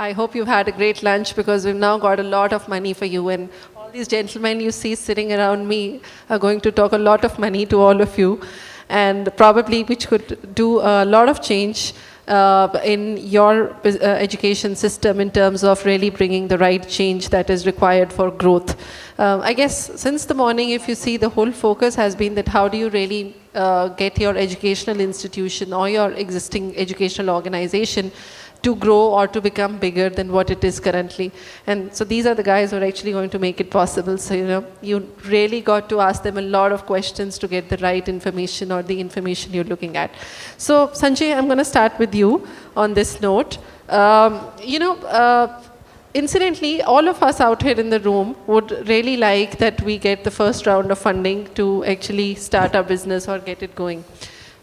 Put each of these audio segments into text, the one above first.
I hope you've had a great lunch because we've now got a lot of money for you. And all these gentlemen you see sitting around me are going to talk a lot of money to all of you. And probably which could do a lot of change in your education system in terms of really bringing the right change that is required for growth. I guess since the morning, if you see, the whole focus has been that how do you really get your educational institution or your existing educational organization to grow or to become bigger than what it is currently. And so these are the guys who are actually going to make it possible. So, you really got to ask them a lot of questions to get the right information or the information you're looking at. So Sanjay, I'm going to start with you on this note. Incidentally, all of us out here in the room would really like that we get the first round of funding to actually start our business or get it going.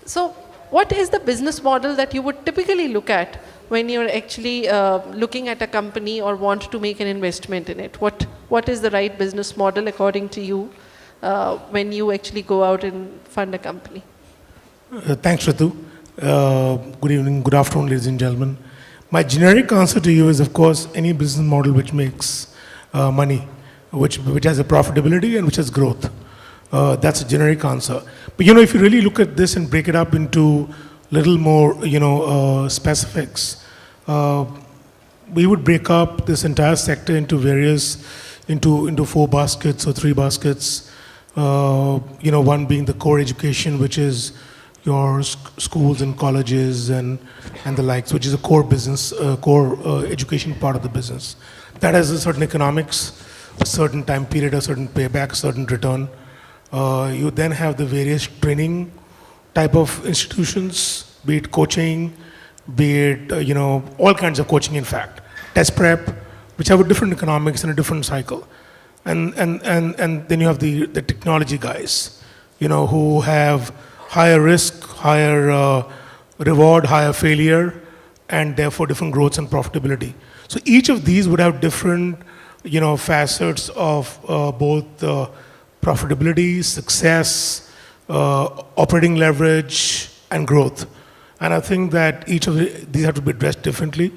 So what is the business model that you would typically look at when you're actually looking at a company or want to make an investment in it? What is the right business model according to you when you actually go out and fund a company? Thanks, Ritu. Good evening, good afternoon, ladies and gentlemen. My generic answer to you is, of course, any business model which makes money, which has a profitability and which has growth. That's a generic answer. But if you really look at this and break it up into little more, specifics, we would break up this entire sector into into 4 baskets or 3 baskets. One being the core education, which is your schools and colleges and the likes, which is a core business, core education part of the business. That has a certain economics, a certain time period, a certain payback, a certain return. You then have the various training type of institutions, be it coaching, be it, all kinds of coaching, in fact. Test prep, which have a different economics and a different cycle. And then you have the technology guys, who have higher risk, higher reward, higher failure, and therefore different growths and profitability. So each of these would have different, facets of both profitability, success, operating leverage, and growth. And I think that each of these have to be addressed differently.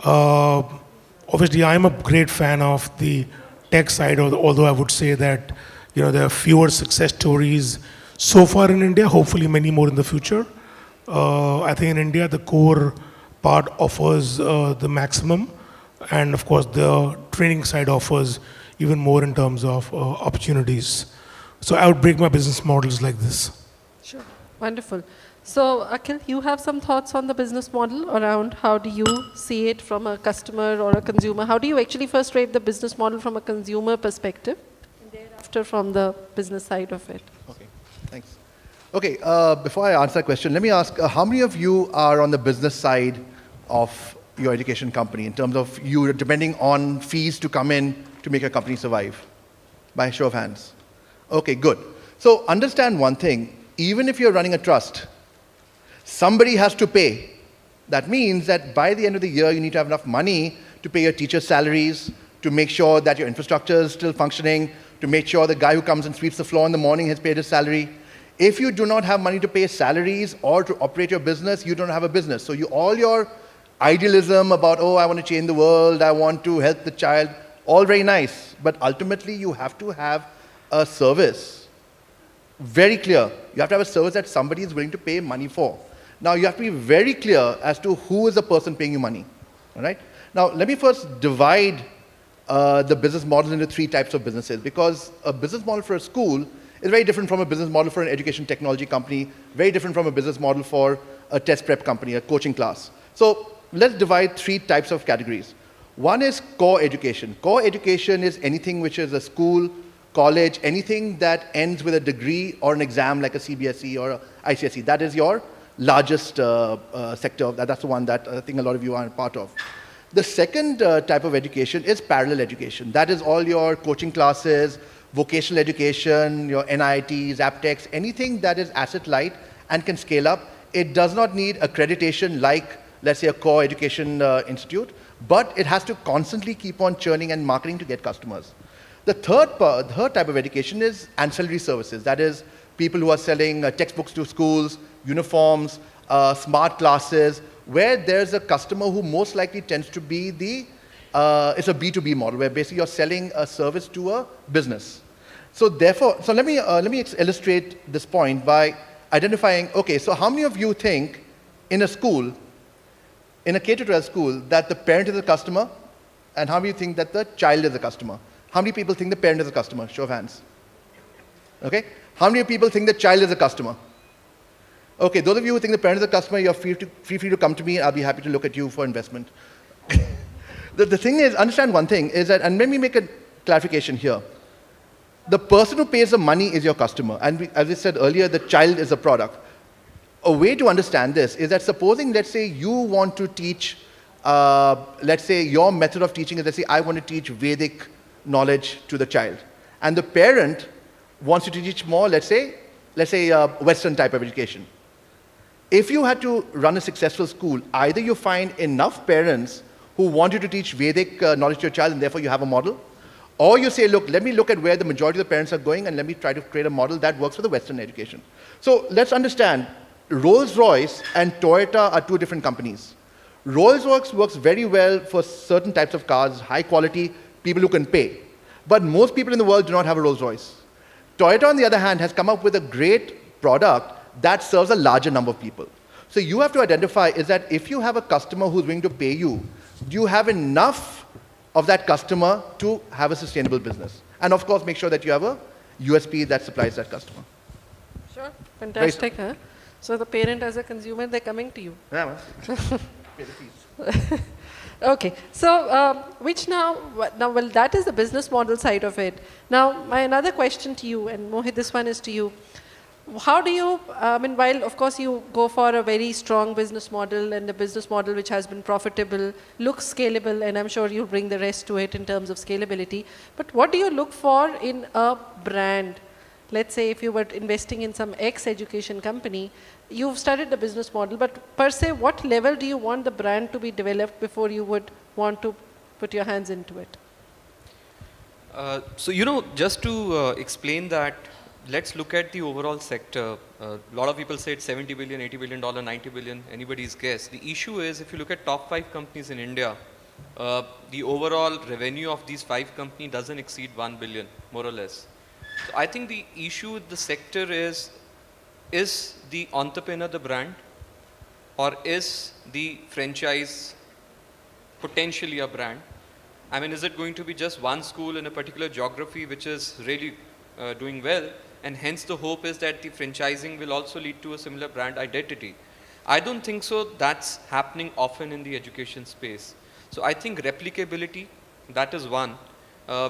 Obviously, I'm a great fan of the tech side, although I would say that there are fewer success stories so far in India, hopefully many more in the future. I think in India, the core part offers the maximum. And of course, the training side offers even more in terms of opportunities. So I would break my business models like this. Sure, wonderful. So Akhil, you have some thoughts on the business model around how do you see it from a customer or a consumer? How do you actually first rate the business model from a consumer perspective and thereafter from the business side of it? Okay, thanks. Okay, before I answer that question, let me ask, how many of you are on the business side of your education company in terms of you depending on fees to come in to make your company survive? By a show of hands. Okay, good. So understand one thing, even if you're running a trust, somebody has to pay. That means that by the end of the year, you need to have enough money to pay your teachers' salaries, to make sure that your infrastructure is still functioning, to make sure the guy who comes and sweeps the floor in the morning has paid his salary. If you do not have money to pay salaries or to operate your business, you don't have a business. So all your idealism about, oh, I want to change the world, I want to help the child, all very nice. But ultimately, you have to have a service. Very clear. You have to have a service that somebody is willing to pay money for. Now, you have to be very clear as to who is the person paying you money. All right? Now, let me first divide the business models into 3 types of businesses, because a business model for a school is very different from a business model for an education technology company, very different from a business model for a test prep company, a coaching class. So let's divide 3 types of categories. One is core education. Core education is anything which is a school, college, anything that ends with a degree or an exam like a CBSE or a ICSE. That is your largest sector. That's the one that I think a lot of you are part of. The second type of education is parallel education. That is all your coaching classes, vocational education, your NITs, aptechs, anything that is asset light and can scale up. It does not need accreditation like, let's say, a core education institute, but it has to constantly keep on churning and marketing to get customers. The third type of education is ancillary services. That is people who are selling textbooks to schools, uniforms, smart classes, where there's a customer who most likely tends to be it's a B2B model, where basically you're selling a service to a business. So therefore, so let me illustrate this point by identifying, okay, so how many of you think in a school, in a K-12 school, that the parent is a customer, and how many think that the child is a customer? How many people think the parent is a customer? Show of hands. Okay? How many people think the child is a customer? Okay, those of you who think the parent is a customer, you're free to come to me. I'll be happy to look at you for investment. The thing is, understand one thing, is that, and let me make a clarification here. The person who pays the money is your customer. And as I said earlier, the child is a product. A way to understand this is that supposing, let's say, you want to teach, let's say your method of teaching is, let's say, I want to teach Vedic knowledge to the child. And the parent wants you to teach more, let's say, Western type of education. If you had to run a successful school, either you find enough parents who want you to teach Vedic knowledge to your child, and therefore you have a model, or you say, look, let me look at where the majority of the parents are going, and let me try to create a model that works for the Western education. So let's understand, Rolls-Royce and Toyota are two different companies. Rolls-Royce works very well for certain types of cars, high quality, people who can pay. But most people in the world do not have a Rolls-Royce. Toyota, on the other hand, has come up with a great product that serves a larger number of people. So you have to identify is that if you have a customer who's willing to pay you, do you have enough of that customer to have a sustainable business? And of course, make sure that you have a USP that supplies that customer. Sure, fantastic, huh? So the parent as a consumer, they're coming to you. Yeah, pay the fees. Okay, so which now, well, that is the business model side of it. Now, my another question to you, and Mohit, this one is to you. How do you, while of course you go for a very strong business model and a business model which has been profitable, looks scalable, and I'm sure you'll bring the rest to it in terms of scalability, but what do you look for in a brand? Let's say if you were investing in some X-education company, you've studied the business model, but per se, what level do you want the brand to be developed before you would want to put your hands into it? So, just to explain that, let's look at the overall sector. A lot of people say it's $70 billion, $80 billion, $90 billion, anybody's guess. The issue is, if you look at top 5 companies in India, the overall revenue of these 5 companies doesn't exceed 1 billion, more or less. So I think the issue with the sector is the entrepreneur the brand, or is the franchise potentially a brand? I mean, is it going to be just one school in a particular geography which is really doing well, and hence the hope is that the franchising will also lead to a similar brand identity? I don't think so. That's happening often in the education space. So I think replicability, that is one,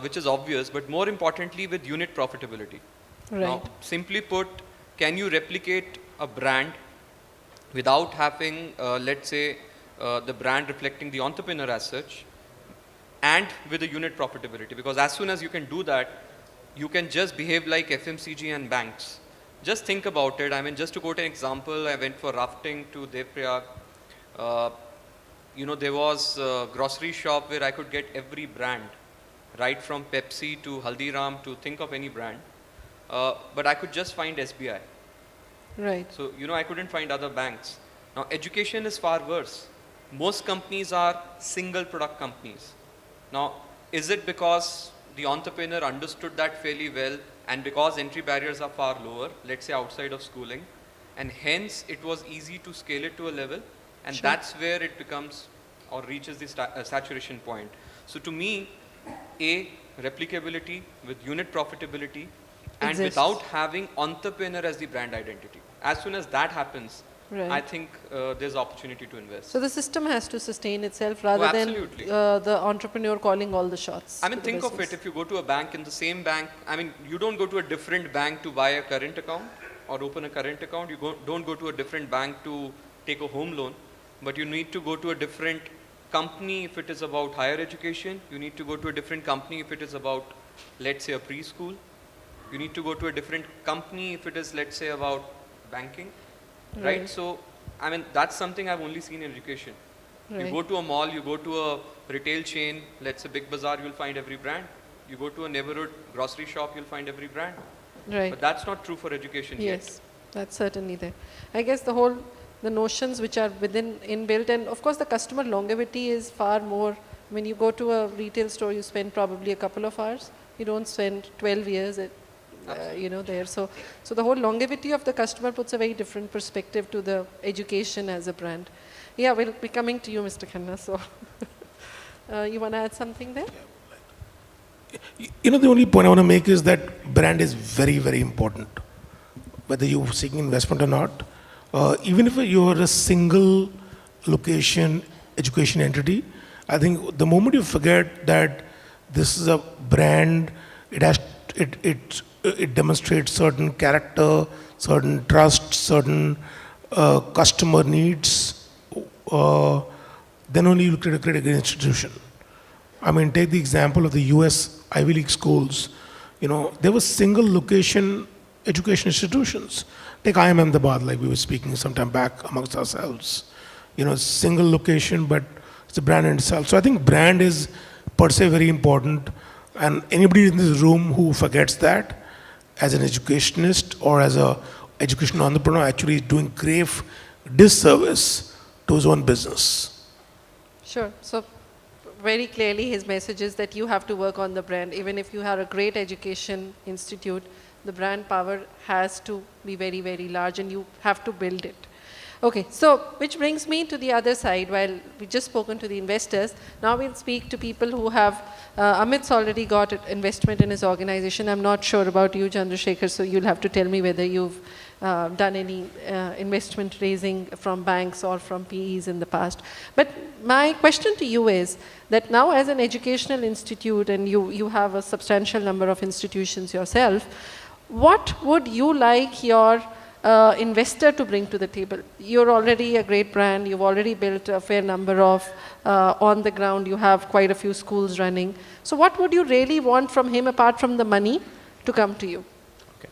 which is obvious, but more importantly with unit profitability. Right. Now, simply put, can you replicate a brand without having, let's say, the brand reflecting the entrepreneur as such, and with a unit profitability? Because as soon as you can do that, you can just behave like FMCG and banks. Just think about it. I mean, just to quote an example, I went for rafting to Devprayag. There was a grocery shop where I could get every brand, right from Pepsi to Haldiram, to think of any brand. But I could just find SBI. Right. So, I couldn't find other banks. Now, education is far worse. Most companies are single product companies. Now, is it because the entrepreneur understood that fairly well, and because entry barriers are far lower, let's say outside of schooling, and hence it was easy to scale it to a level, and Sure. that's where it becomes or reaches the saturation point. So to me, replicability with unit profitability, and Exists. without having entrepreneur as the brand identity. As soon as that happens, Right. I think there's opportunity to invest. So the system has to sustain itself rather than absolutely. the entrepreneur calling all the shots. I mean, to the think of business. it, if you go to a bank, in the same bank, I mean, you don't go to a different bank to buy a current account or open a current account. You don't go to a different bank to take a home loan, but you need to go to a different company if it is about higher education. You need to go to a different company if it is about, let's say, a preschool. You need to go to a different company if it is, let's say, about banking, right? So, I mean, that's something I've only seen in education. Right. You go to a mall, you go to a retail chain, let's say Big Bazaar, you'll find every brand. You go to a neighborhood grocery shop, you'll find every brand. Right. But that's not true for education yet. Yes, that's certainly there. I guess the whole the notions which are within inbuilt, and of course the customer longevity is far more. When you go to a retail store, you spend probably a couple of hours. You don't spend 12 years at, there. So the whole longevity of the customer puts a very different perspective to the education as a brand. Yeah, we'll be coming to you, Mr. Khanna. So you want to add something there? The only point I want to make is that brand is very, very important, whether you're seeking investment or not. Even if you're a single location education entity, I think the moment you forget that this is a brand, it demonstrates certain character, certain trust, certain customer needs, then only you create a great institution. I mean, take the example of the US Ivy League schools. There were single location education institutions. Take IIM Ahmedabad, like we were speaking some time back amongst ourselves. Single location, but it's a brand in itself. So I think brand is per se very important. And anybody in this room who forgets that, as an educationist or as a educational entrepreneur, actually is doing grave disservice to his own business. Sure. So very clearly his message is that you have to work on the brand. Even if you have a great education institute, the brand power has to be very, very large, and you have to build it. Okay, so which brings me to the other side. While we just spoken to the investors, now we'll speak to people who have, Amit's already got investment in his organization. I'm not sure about you, Chandrasekhar, so you'll have to tell me whether you've done any investment raising from banks or from PEs in the past. But my question to you is that now as an educational institute, and you have a substantial number of institutions yourself, what would you like your investor to bring to the table? You're already a great brand. You've already built a fair number of on the ground. You have quite a few schools running. So what would you really want from him apart from the money to come to you? Okay.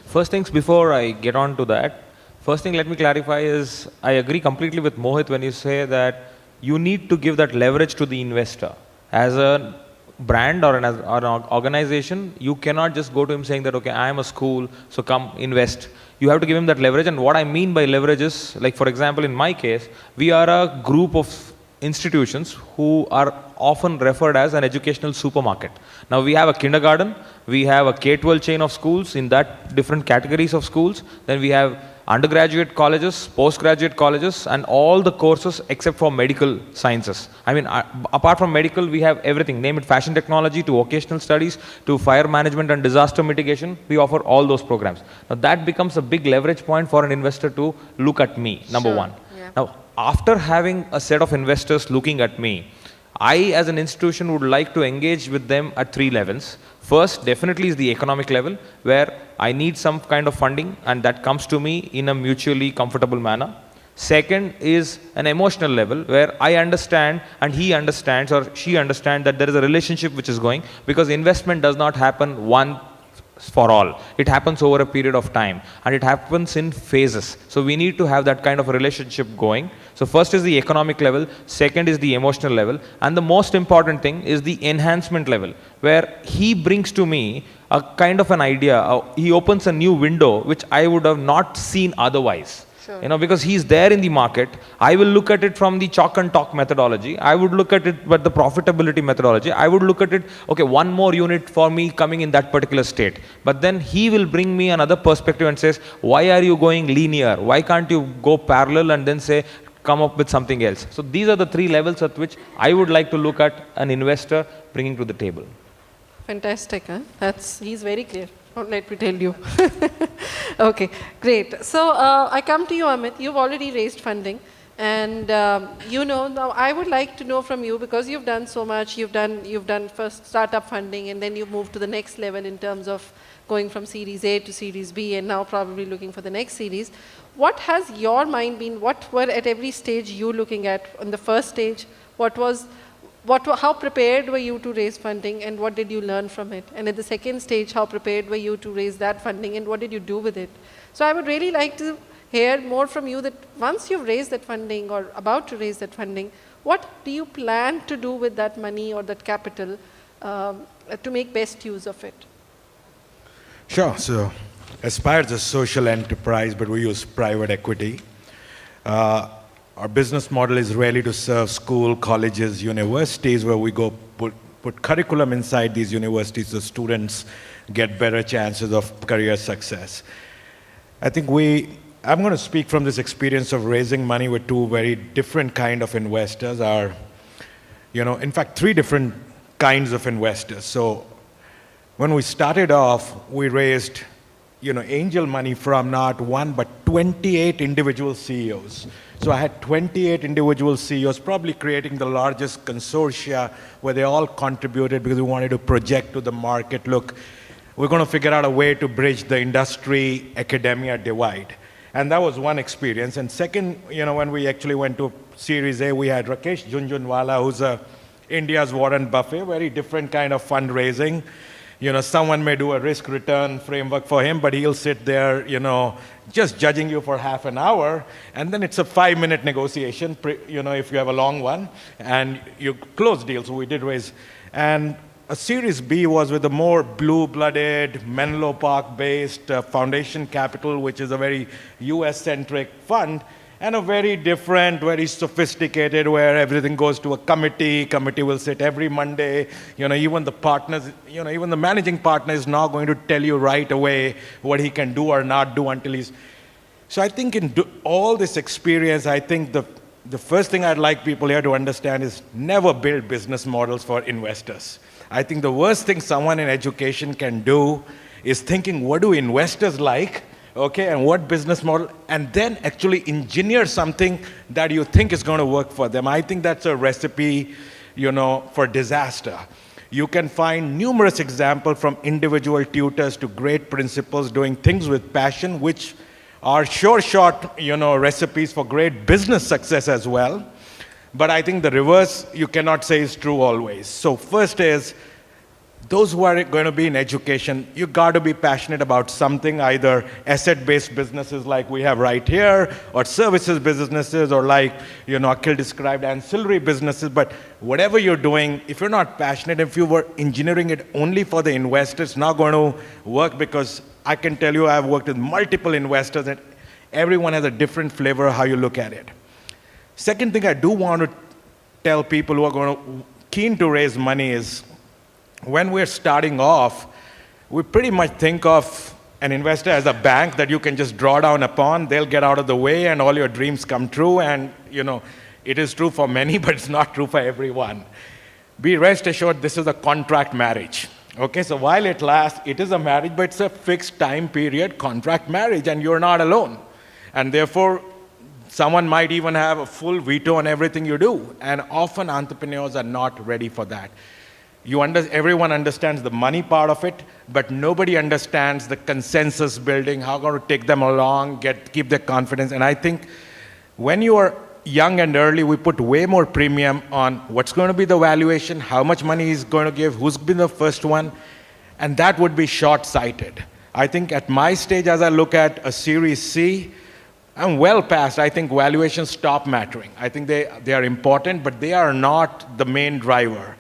First things before I get on to that, first thing let me clarify is I agree completely with Mohit when you say that you need to give that leverage to the investor. As a brand or an organization, you cannot just go to him saying that, okay, I am a school, so come invest. You have to give him that leverage. And what I mean by leverage is, like for example, in my case, we are a group of institutions who are often referred as an educational supermarket. Now we have a kindergarten, we have a K-12 chain of schools in that different categories of schools, then we have undergraduate colleges, postgraduate colleges, and all the courses except for medical sciences. I mean, apart from medical, we have everything. Name it fashion technology to vocational studies to fire management and disaster mitigation. We offer all those programs. Now that becomes a big leverage point for an investor to look at me, number Sure. one. Yeah. Now, after having a set of investors looking at me, I as an institution would like to engage with them at 3 levels. First, definitely is the economic level, where I need some kind of funding and that comes to me in a mutually comfortable manner. Second is an emotional level, where I understand and he understands or she understands that there is a relationship which is going, because investment does not happen once for all. It happens over a period of time and it happens in phases. So we need to have that kind of a relationship going. So first is the economic level, second is the emotional level, and the most important thing is the enhancement level, where he brings to me a kind of an idea, he opens a new window which I would have not seen otherwise. Sure. Because he's there in the market. I will look at it from the chalk and talk methodology. I would look at it with the profitability methodology. I would look at it, okay, one more unit for me coming in that particular state. But then he will bring me another perspective and says, why are you going linear? Why can't you go parallel and then say, come up with something else? So these are the 3 levels at which I would like to look at an investor bringing to the table. Fantastic, huh? He's very clear. Let me tell you. Okay, great. So I come to you, Amit. You've already raised funding, and now I would like to know from you, because you've done so much. You've done first startup funding, and then you've moved to the next level in terms of going from Series A to Series B, and now probably looking for the next series. What has your mind been? What were at every stage you looking at? On the first stage, how prepared were you to raise funding, and what did you learn from it? And at the second stage, how prepared were you to raise that funding, and what did you do with it? So I would really like to hear more from you, that once you've raised that funding or about to raise that funding, what do you plan to do with that money or that capital to make best use of it? Sure. So Aspire is a social enterprise, but we use private equity. Our business model is really to serve school, colleges, universities, where we go put curriculum inside these universities so students get better chances of career success. I think I'm going to speak from this experience of raising money with two very different kind of investors. In fact, three different kinds of investors. So when we started off, we raised angel money from not one, but 28 individual CEOs. So I had 28 individual CEOs, probably creating the largest consortia where they all contributed because we wanted to project to the market, look, we're going to figure out a way to bridge the industry-academia divide. And that was one experience. And second, when we actually went to Series A, we had Rakesh Jhunjhunwala, who's India's Warren Buffett, very different kind of fundraising. Someone may do a risk-return framework for him, but he'll sit there, just judging you for half an hour, and then it's a 5-minute negotiation, if you have a long one, and you close deals. So we did raise. And a Series B was with a more blue-blooded, Menlo Park-based foundation capital, which is a very US-centric fund, and a very different, very sophisticated, where everything goes to a committee. Committee will sit every Monday. Even the partners, even the managing partner is not going to tell you right away what he can do or not do until he's. So I think in all this experience, I think the first thing I'd like people here to understand is never build business models for investors. I think the worst thing someone in education can do is thinking, what do investors like? Okay, and what business model, and then actually engineer something that you think is going to work for them. I think that's a recipe, for disaster. You can find numerous examples from individual tutors to great principals doing things with passion, which are short, recipes for great business success as well. But I think the reverse, you cannot say is true always. So first is, those who are going to be in education, you got to be passionate about something, either asset-based businesses like we have right here, or services businesses, or like, Akhil described, ancillary businesses. But whatever you're doing, if you're not passionate, if you were engineering it only for the investors, it's not going to work, because I can tell you I've worked with multiple investors, and everyone has a different flavor of how you look at it. Second thing I do want to tell people who are keen to raise money is, when we're starting off, we pretty much think of an investor as a bank that you can just draw down upon. They'll get out of the way and all your dreams come true. And, it is true for many, but it's not true for everyone. Be rest assured, this is a contract marriage. Okay, so while it lasts, it is a marriage, but it's a fixed time period contract marriage, and you're not alone. And therefore, someone might even have a full veto on everything you do. And often entrepreneurs are not ready for that. Everyone understands the money part of it, but nobody understands the consensus building, how going to take them along, keep their confidence. And I think when you are young and early, we put way more premium on what's going to be the valuation, how much money he's going to give, who's been the first one, and that would be short-sighted. I think at my stage, as I look at a Series C, I'm well past. I think valuations stop mattering. I think they are important, but they are not the main driver.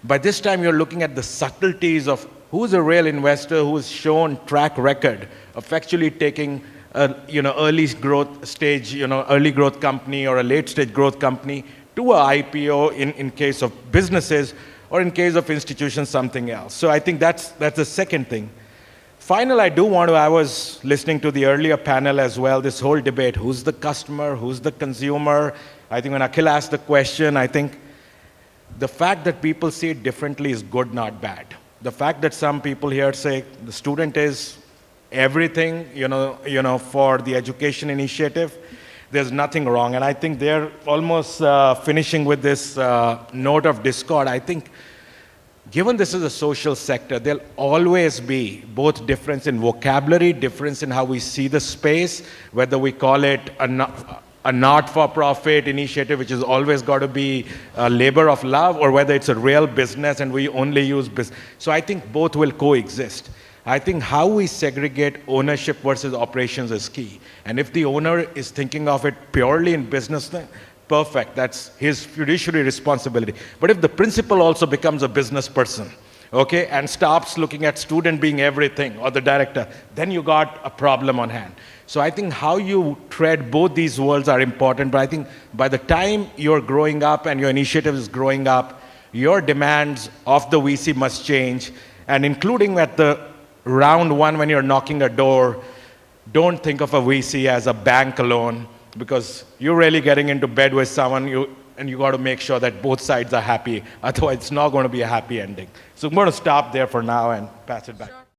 By this time, you're looking at the subtleties of who's a real investor who's shown track record of actually taking a early growth stage, early growth company or a late stage growth company to a IPO in case of businesses, or in case of institutions, something else. So I think that's the second thing. I was listening to the earlier panel as well, this whole debate, who's the customer, who's the consumer? I think when Akhil asked the question, I think the fact that people see it differently is good, not bad. The fact that some people here say the student is everything, for the education initiative, there's nothing wrong. And I think they're almost finishing with this note of discord. I think, given this is a social sector, there'll always be both difference in vocabulary, difference in how we see the space, whether we call it a not-for-profit initiative, which has always got to be a labor of love, or whether it's a real business and we only use business. So I think both will coexist. I think how we segregate ownership versus operations is key. And if the owner is thinking of it purely in business, then perfect, that's his fiduciary responsibility. But if the principal also becomes a business person, okay, and stops looking at student being everything or the director, then you got a problem on hand. So I think how you tread both these worlds are important, but I think by the time you're growing up and your initiative is growing up, your demands of the VC must change, and including at the round one when you're knocking a door, don't think of a VC as a bank loan, because you're really getting into bed with someone, and you got to make sure that both sides are happy. Otherwise, it's not going to be a happy ending. So I'm going to stop there for now and pass it back.